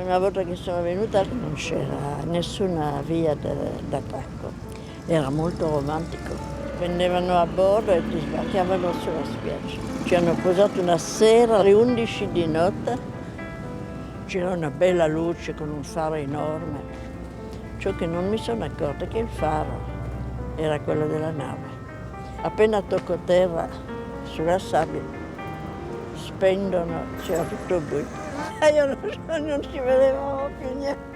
prima volta che sono venuta non c'era nessuna via d'attacco, era molto romantico. Venivano a bordo e ti sbarcavano sulla spiaggia. Ci hanno posato una sera alle 11 di notte, c'era una bella luce con un faro enorme. Ciò che non mi sono accorta è che il faro era quello della nave. Appena tocco terra sulla sabbia, spendono, c'era tutto buio. Io non ci vedevo più niente.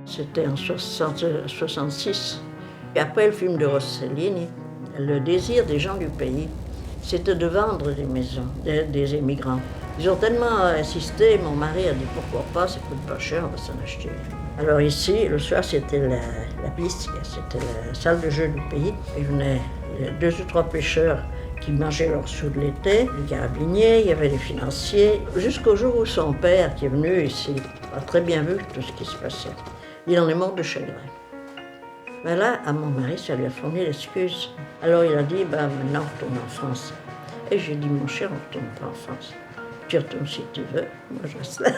C'était en 66. Et après le film de Rossellini, le désir des gens du pays, c'était de vendre des maisons, des émigrants. Ils ont tellement insisté, mon mari a dit pourquoi pas, ça coûte pas cher, on va s'en acheter. Alors ici, le soir, c'était la piste, c'était la salle de jeu du pays. Il venait 2 ou 3 pêcheurs qui mangeaient leurs sous de l'été, les carabiniers, il y avait les financiers, jusqu'au jour où son père, qui est venu ici, a très bien vu tout ce qui se passait. Il en est mort de chagrin. Mais là, à mon mari, ça lui a fourni l'excuse. Alors il a dit, maintenant on retourne en France. Et j'ai dit, mon cher, on ne retourne pas en France. Tu retournes si tu veux, moi je reste là.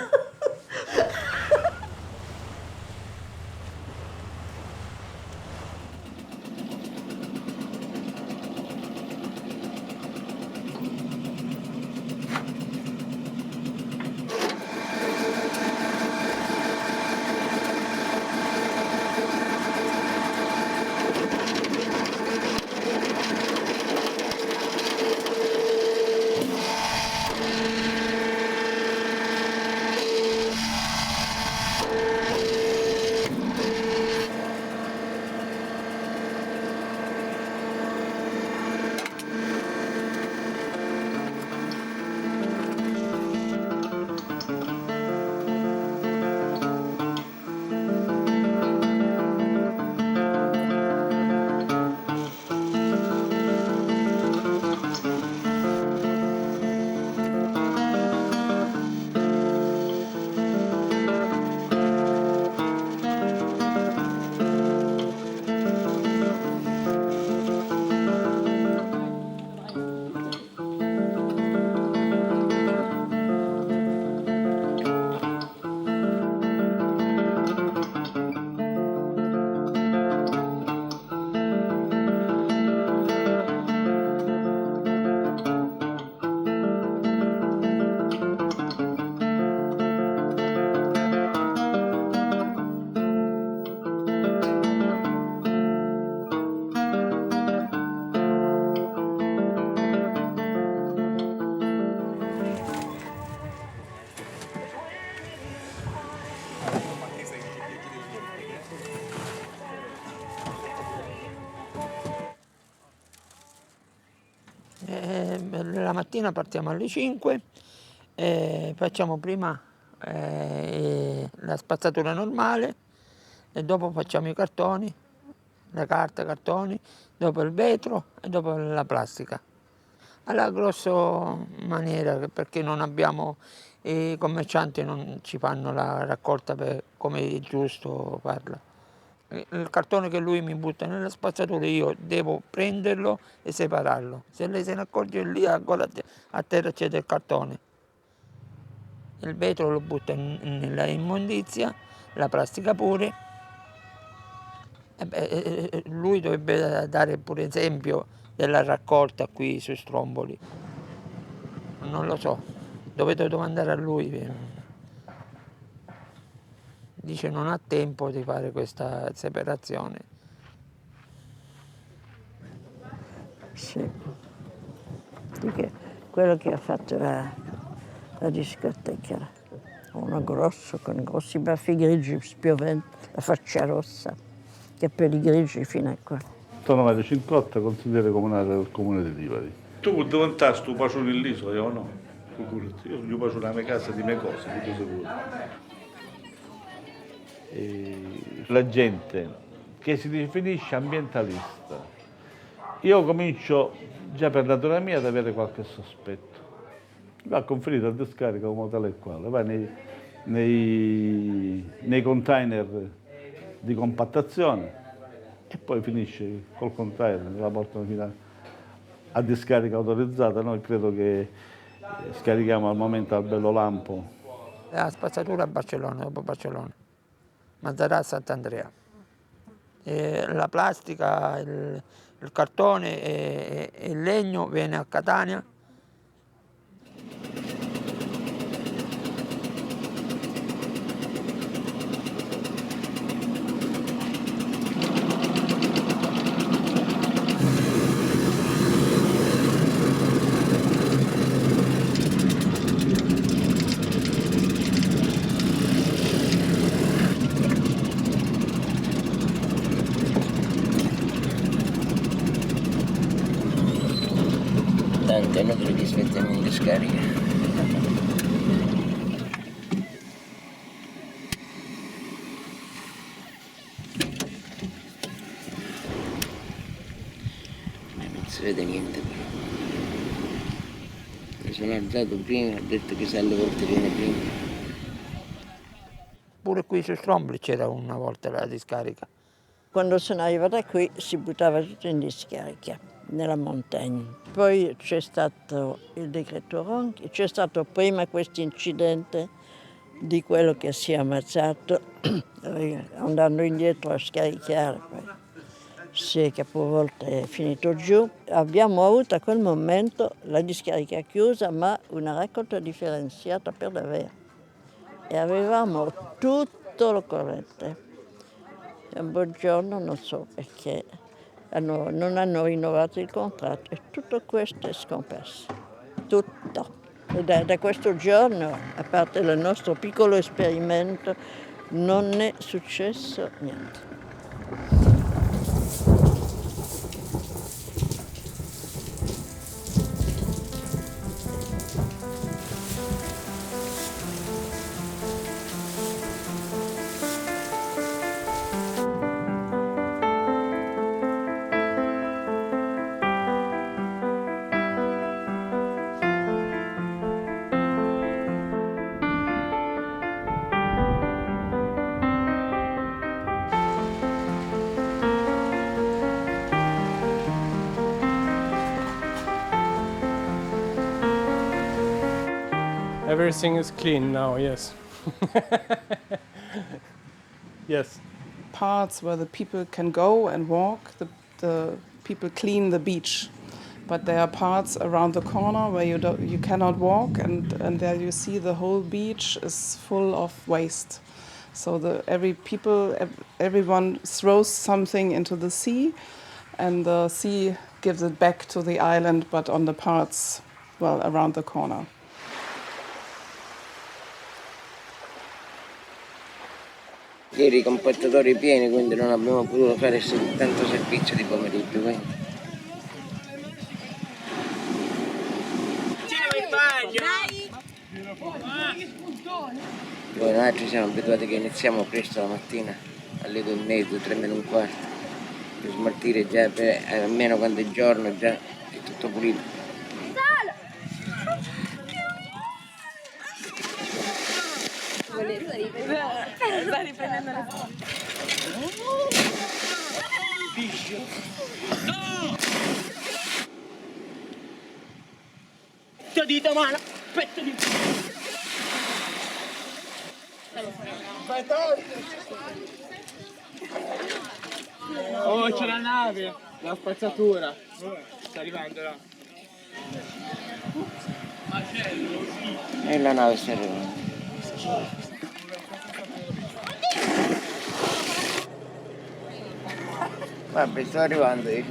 La mattina partiamo alle 5, facciamo prima la spazzatura normale e dopo facciamo i cartoni, la carta, cartoni, dopo il vetro e dopo la plastica. Alla grosso maniera, perché non abbiamo, i commercianti non ci fanno la raccolta come è giusto farla. Il cartone che lui mi butta nella spazzatura io devo prenderlo e separarlo. Se lei se ne accorge lì ancora a terra c'è del cartone. Il vetro lo butta nella immondizia, la plastica pure. Lui dovrebbe dare pure esempio della raccolta qui su Stromboli. Non lo so, dovete domandare a lui. Dice non ha tempo di fare questa separazione. Sì, perché quello che ha fatto la discoteca era uno grosso, con grossi baffi grigi spioventi, la faccia rossa, capelli grigi fino a qua. Sono Mario Cincotta, consigliere comunale del comune di Lipari. Tu vuoi diventare questo pacione l'isola, io no? Io gli faccio la mia casa di mie cose, tutto sicuro. La gente che si definisce ambientalista, io comincio già per natura mia ad avere qualche sospetto. Va conferito a discarica come tale e quale, va nei container di compattazione e poi finisce col container, la portano fino a discarica autorizzata. Noi credo che scarichiamo al momento al Bello Lampo. La spazzatura a Barcellona, dopo Barcellona, Mazzarà a Sant'Andrea. La plastica, il cartone e il legno viene a Catania. Tanto è inutile che aspettiamo in discarica. Non si vede niente però. Mi sono alzato prima, ho detto che se alle volte viene prima. Pure qui su Stromboli c'era una volta la discarica. Quando sono arrivata qui si buttava tutto in discarica, nella montagna. Poi c'è stato il decreto Ronchi, c'è stato prima questo incidente di quello che si è ammazzato andando indietro a scaricare. Poi si è capovolto e è finito giù. Abbiamo avuto a quel momento la discarica chiusa ma una raccolta differenziata per davvero. E avevamo tutto l'occorrente. Un buongiorno, non so perché, non hanno rinnovato il contratto e tutto questo è scomparso. Tutto. E da questo giorno, a parte il nostro piccolo esperimento, non è successo niente. Everything is clean now, yes. Yes. Parts where the people can go and walk, the people clean the beach. But there are parts around the corner where you cannot walk, and there you see the whole beach is full of waste. So everyone throws something into the sea, and the sea gives it back to the island, but on the parts, well, around the corner. Ieri i compattatori pieni, quindi non abbiamo potuto fare tanto servizio di pomeriggio. Quindi. Poi noi ci siamo abituati che iniziamo presto la mattina, alle 2:30, 3:15, per smaltire già, almeno quando è giorno già è tutto pulito. Sta riprendendo le foto. No! Pezzo di domani, pezzo di... Oh, c'è la nave, la spazzatura. Sta arrivando là. E la nave sta arrivando. Vabbè, sto arrivando io.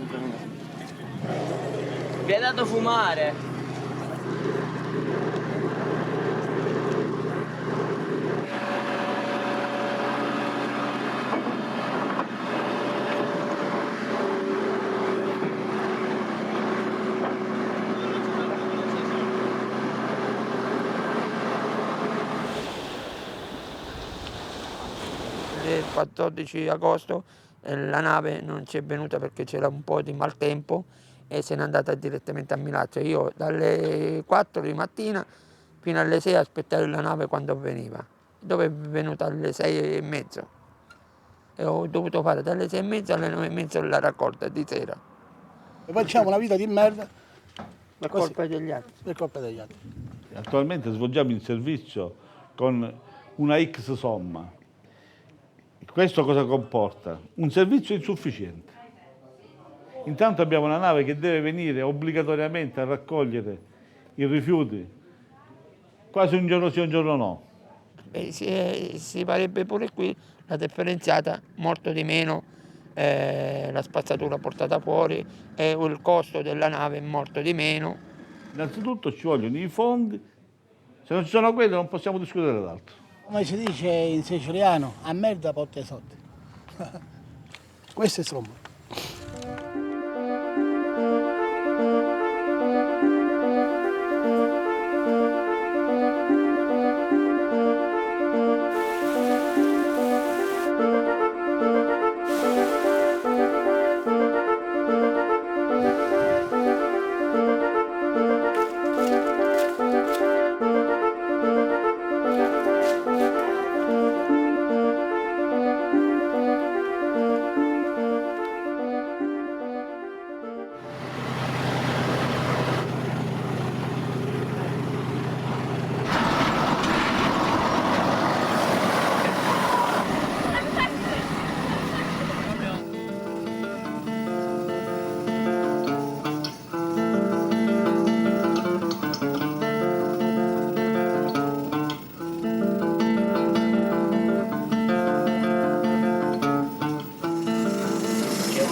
Vi ha dato fumare. Il 14 agosto la nave non ci è venuta perché c'era un po' di maltempo e se n'è andata direttamente a Milazzo. Io dalle 4 di mattina fino alle 6 aspettavo la nave quando veniva, dove è venuta alle 6:30 e ho dovuto fare dalle 6:30 alle 9:30 la raccolta di sera. E facciamo una vita di merda Per colpa degli altri. per colpa degli altri. Attualmente svolgiamo il servizio con una X somma. Questo cosa comporta? Un servizio insufficiente. Intanto abbiamo una nave che deve venire obbligatoriamente a raccogliere i rifiuti, quasi un giorno sì, un giorno no. Si farebbe pure qui la differenziata molto di meno, la spazzatura portata fuori e il costo della nave è molto di meno. Innanzitutto ci vogliono i fondi, se non ci sono quelli non possiamo discutere d'altro. Come si dice in siciliano, a merda porta i soldi. Questo è insomma.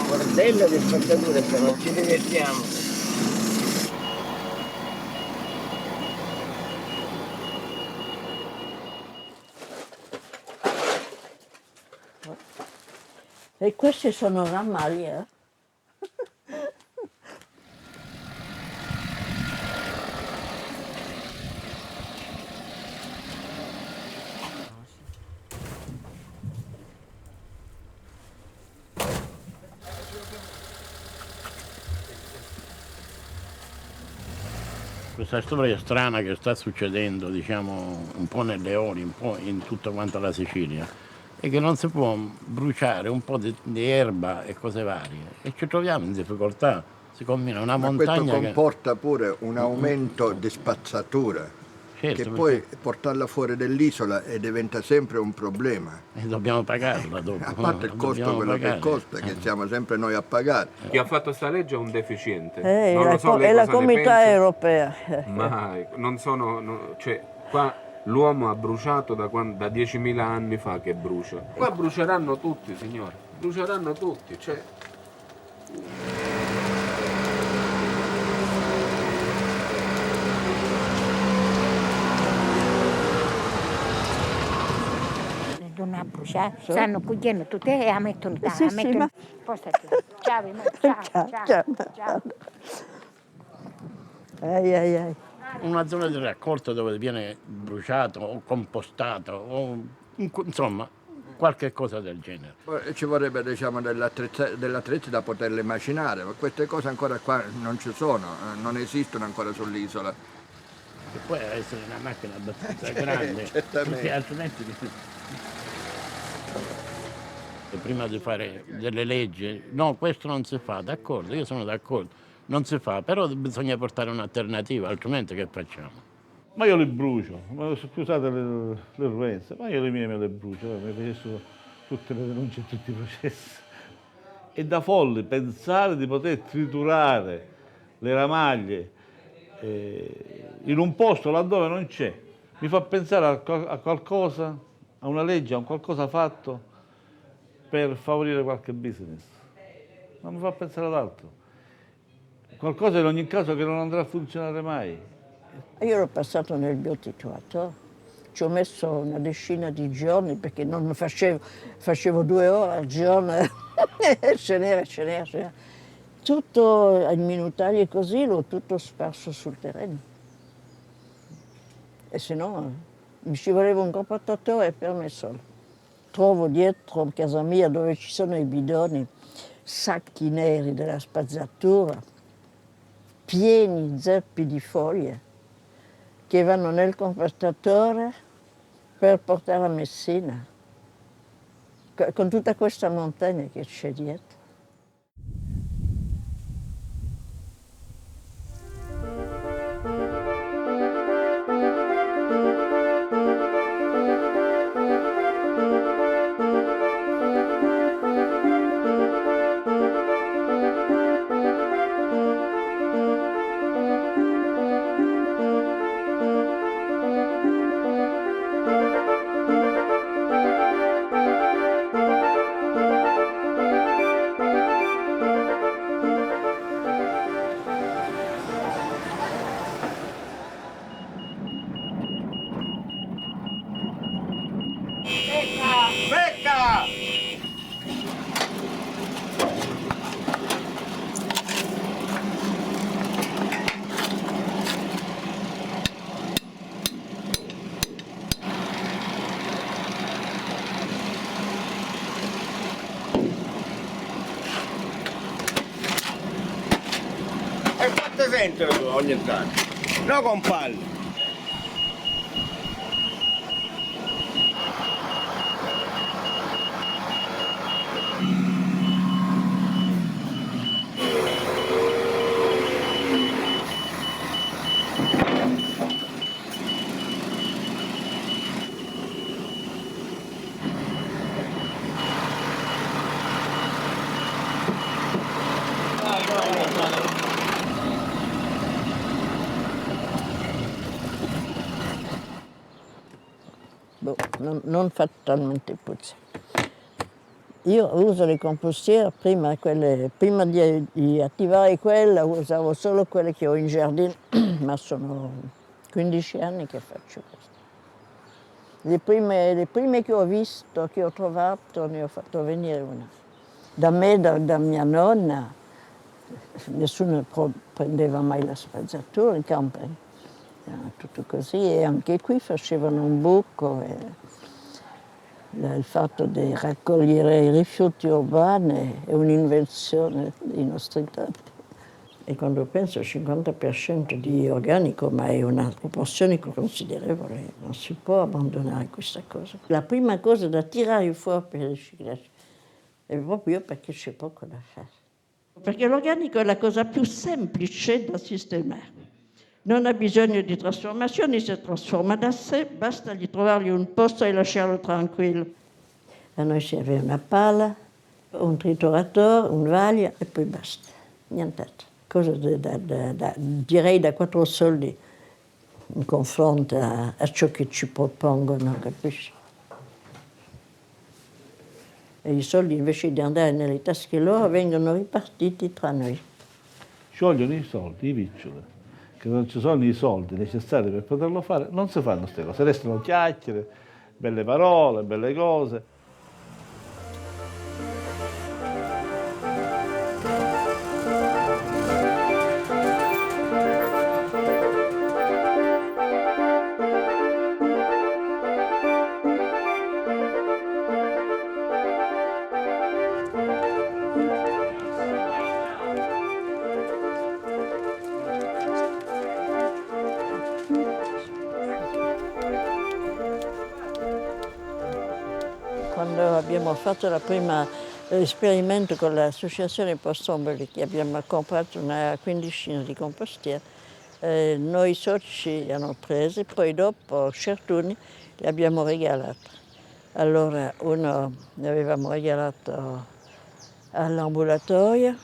Bordello di spazzatura, se non ci divertiamo. E questi sono rammali, eh? Questa storia strana che sta succedendo, diciamo, un po' nelle Eoli, un po' in tutta quanta la Sicilia, è che non si può bruciare un po' di erba e cose varie e ci troviamo in difficoltà. Si combina una montagna questo comporta pure un aumento di spazzatura, certo, che poi portarla fuori dell'isola e diventa sempre un problema. E dobbiamo pagarla dopo. A parte il costo, quello che costa, che siamo sempre noi a pagare. Chi ha fatto sta legge è un deficiente. Non lo so, è la Comunità Europea. Mai. Non sono, cioè, qua l'uomo ha bruciato da 10.000 anni fa che brucia. Qua bruceranno tutti, signore. Bruceranno tutti. Cioè. A bruciare, stanno cogliendo tutte e la mettono là, Sì, sì, ma... Spostati. Ciao, ciao. Ai. Una zona di raccolta dove viene bruciato o compostato o insomma qualche cosa del genere. Ci vorrebbe, diciamo, dell'attrezzo da poterle macinare, ma queste cose ancora qua non ci sono, non esistono ancora sull'isola. E poi deve essere una macchina abbastanza grande, perché altrimenti. E prima di fare delle leggi, no, questo non si fa, d'accordo, io sono d'accordo, non si fa, però bisogna portare un'alternativa, altrimenti che facciamo? Ma io le brucio, scusate l'irruenza, ma io le mie me le brucio, mi facessero tutte le denunce e tutti i processi. È da folli pensare di poter triturare le ramaglie in un posto laddove non c'è. Mi fa pensare a qualcosa, a una legge, a un qualcosa fatto per favorire qualche business. Non mi fa pensare ad altro. Qualcosa in ogni caso che non andrà a funzionare mai. Io ero passato nel biotiquato, ci ho messo una decina di giorni perché non facevo 2 ore al giorno, ce n'era. Tutto in minutaglie così, l'ho tutto sparso sul terreno. E se no mi ci voleva un compattatore per me solo. Trovo dietro casa mia dove ci sono i bidoni, sacchi neri della spazzatura, pieni zeppi di foglie che vanno nel compattatore per portare a Messina, con tutta questa montagna che c'è dietro. veramente ogni tanto, no con palle. Non fatalmente puzza. Io uso le compostiere prima di attivare quella, usavo solo quelle che ho in giardino, ma sono 15 anni che faccio questo. Le prime che ho visto, che ho trovato, ne ho fatto venire una. Da me, da mia nonna, nessuno prendeva mai la spazzatura in campagna. Tutto così, e anche qui facevano un buco. Il fatto di raccogliere i rifiuti urbani è un'invenzione dei nostri tempi. E quando penso al 50% di organico, ma è una proporzione considerevole, non si può abbandonare questa cosa. La prima cosa da tirare fuori per il riciclaggio è proprio perché c'è poco da fare. Perché l'organico è la cosa più semplice da sistemare. Non ha bisogno di trasformazioni, si trasforma da sé, basta di trovargli un posto e lasciarlo tranquillo. A noi serve una pala, un trituratore, un vaglia e poi basta, nient'altro. Cosa direi da 4 soldi in confronto a ciò che ci propongono, capisci? E i soldi invece di andare nelle tasche loro vengono ripartiti tra noi. Ci vogliono i soldi, i piccioli. Che non ci sono i soldi necessari per poterlo fare, non si fanno queste cose, restano chiacchiere, belle parole, belle cose. Quando abbiamo fatto il primo esperimento con l'associazione Postomboli, che abbiamo comprato una quindicina di compostiere, noi soci li hanno presi, poi dopo Certuni li abbiamo regalati. Allora uno ne avevamo regalato all'ambulatorio,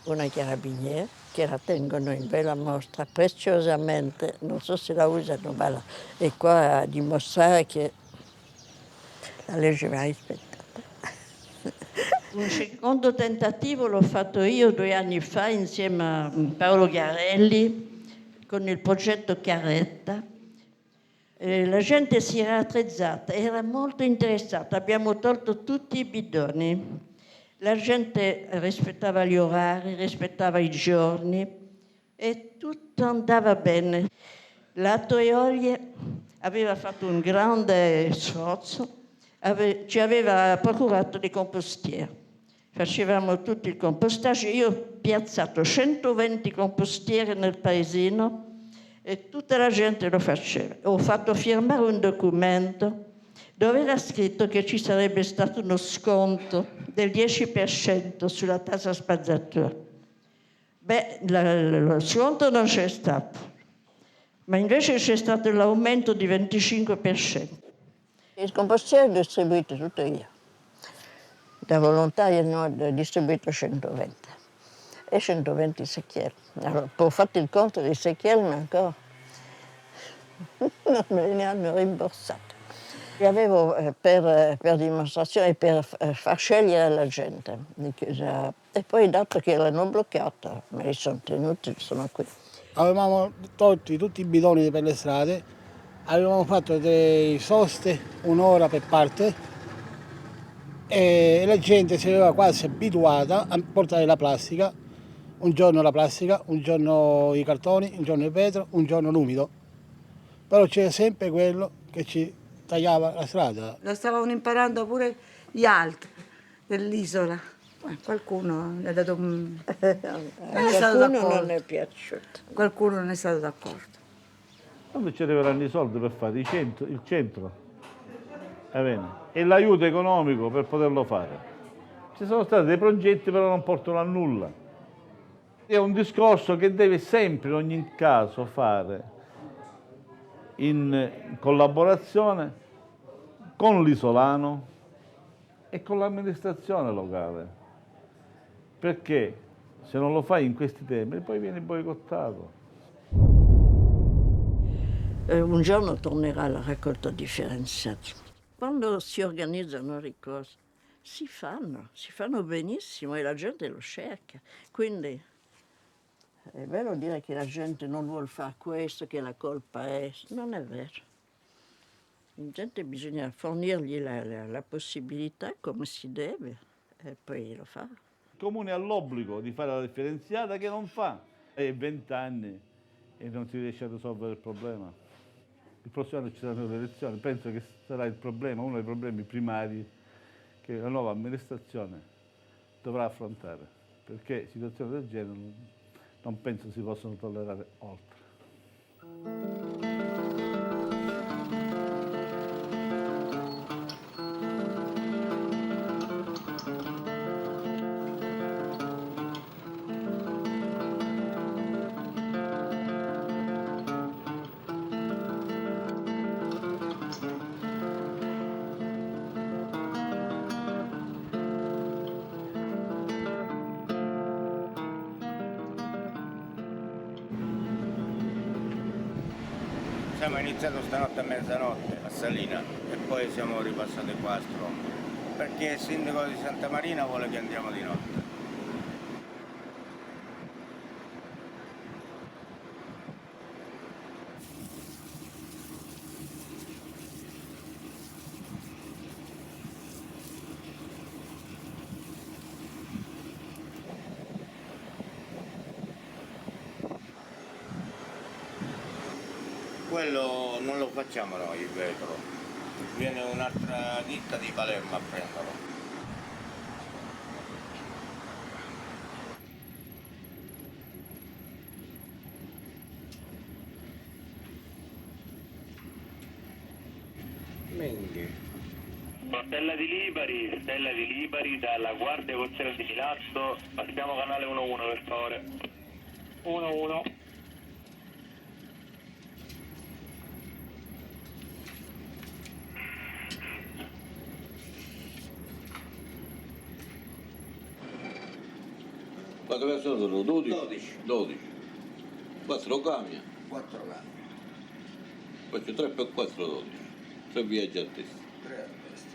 una carabiniere, che la tengono in bella mostra preziosamente, non so se la usano, ma è qua a dimostrare che la legge va rispettata. Un secondo tentativo l'ho fatto io 2 anni fa insieme a Paolo Garelli con il progetto Carretta. La gente si era attrezzata, era molto interessata, abbiamo tolto tutti i bidoni. La gente rispettava gli orari, rispettava i giorni e tutto andava bene. La Toiolie aveva fatto un grande sforzo, ci aveva procurato dei compostieri. Facevamo tutto il compostaggio, io ho piazzato 120 compostieri nel paesino e tutta la gente lo faceva. Ho fatto firmare un documento dove era scritto che ci sarebbe stato uno sconto del 10% sulla tassa spazzatura. Beh, lo sconto non c'è stato, ma invece c'è stato l'aumento di 25%. Il compostiere è distribuito tutto io. Da volontaria ne ho distribuito 120 e 120 secchielli. Allora, ho fatto il conto dei secchielli, ma ancora non me ne hanno rimborsato. Li avevo per dimostrazione, per far scegliere alla gente. E poi, dato che l'hanno bloccata, me li sono tenuti, sono qui. Avevamo tolto tutti i bidoni per le strade, avevamo fatto delle soste, 1 ora per parte, e la gente si aveva quasi abituata a portare la plastica, un giorno la plastica, un giorno i cartoni, un giorno il vetro, un giorno l'umido. Però c'era sempre quello che ci tagliava la strada. Lo stavano imparando pure gli altri dell'isola. Qualcuno è dato non A è stato qualcuno d'accordo. non è piaciuto. Qualcuno non è stato d'accordo. Quando ci arriveranno i soldi per fare il centro, va bene, e l'aiuto economico per poterlo fare. Ci sono stati dei progetti però non portano a nulla. È un discorso che deve sempre, in ogni caso, fare in collaborazione con l'isolano e con l'amministrazione locale. Perché se non lo fai in questi tempi poi vieni boicottato. Un giorno tornerà la raccolta differenziata. Quando si organizzano le cose, si fanno benissimo e la gente lo cerca. Quindi è bello dire che la gente non vuole fare questo, che la colpa è... Non è vero. La gente bisogna fornirgli la possibilità come si deve e poi lo fa. Il Comune ha l'obbligo di fare la differenziata che non fa. È 20 anni e non si riesce a risolvere il problema. Il prossimo anno ci saranno le elezioni, penso che sarà il problema, uno dei problemi primari che la nuova amministrazione dovrà affrontare, perché situazioni del genere non penso si possano tollerare oltre. Siamo iniziati stanotte a mezzanotte a Salina e poi siamo ripassati qua a Strombo, perché il sindaco di Santa Marina vuole che andiamo di notte. Quello non lo facciamo noi il vetro, viene un'altra ditta di Palermo a prenderlo. Menghi. Stella di Lipari dalla Guardia Costiera di Milazzo, passiamo canale 11 per favore. 11. Quante persone sono? 12? 12. 4 camion. 4 anni. Faccio 3 per 4, 12. 3 viaggi a testa. 3 a testa.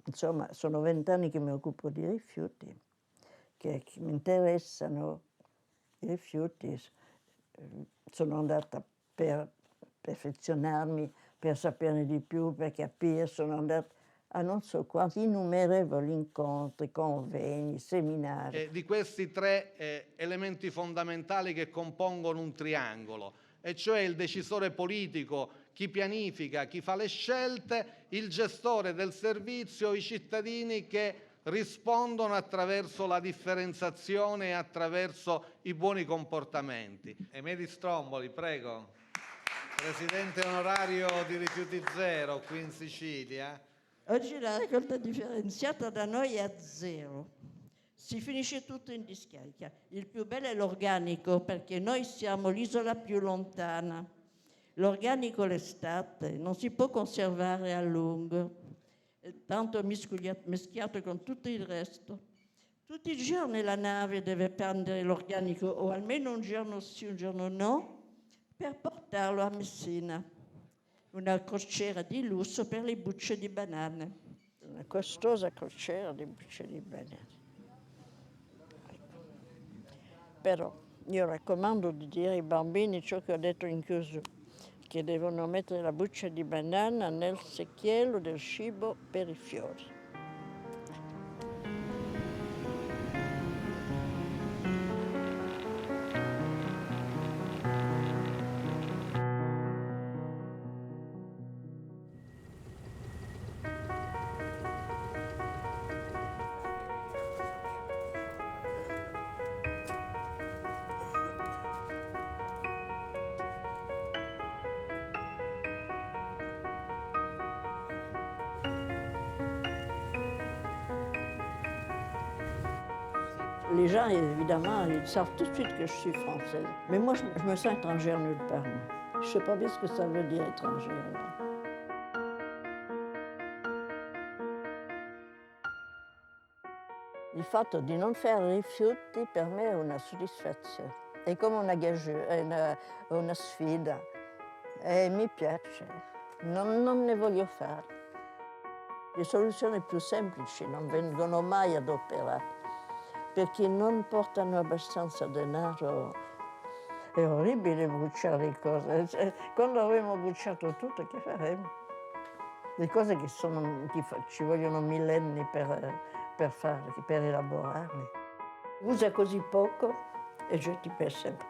Insomma, sono 20 anni che mi occupo di rifiuti, che mi interessano i rifiuti. Sono andata per perfezionarmi, per saperne di più, per capire. Sono andata a non so quanti innumerevoli incontri, convegni, seminari. Di questi 3 elementi fondamentali che compongono un triangolo, e cioè il decisore politico, chi pianifica, chi fa le scelte, il gestore del servizio, i cittadini che rispondono attraverso la differenziazione e attraverso i buoni comportamenti. Emedi Stromboli, prego. Presidente onorario di Rifiuti Zero qui in Sicilia. Oggi la raccolta differenziata da noi è a 0. Si finisce tutto in discarica. Il più bello è l'organico, perché noi siamo l'isola più lontana. L'organico l'estate non si può conservare a lungo, è tanto mischiato con tutto il resto. Tutti i giorni la nave deve prendere l'organico, o almeno un giorno sì, un giorno no, per portarlo a Messina. Una crociera di lusso per le bucce di banane. Una costosa crociera di bucce di banane. Però io raccomando di dire ai bambini ciò che ho detto in chiusura, che devono mettere la buccia di banana nel secchiello del cibo per i fiori. Les gens, évidemment, ils savent tout de suite que je suis française. Mais moi, je me sens étrangère nulle part. Moi. Je ne sais pas bien ce que ça veut dire étrangère. Il fatto di non fare rifiuti per me è una soddisfazione. È come una sfida e mi piace. Non ne voglio fare. Le soluzioni più semplici non vengono mai adoperate perché non portano abbastanza denaro. È orribile bruciare le cose. Quando avremo bruciato tutto, che faremo? Le cose che ci vogliono millenni per farle, per elaborarle. Usa così poco e je ti pèse sempre.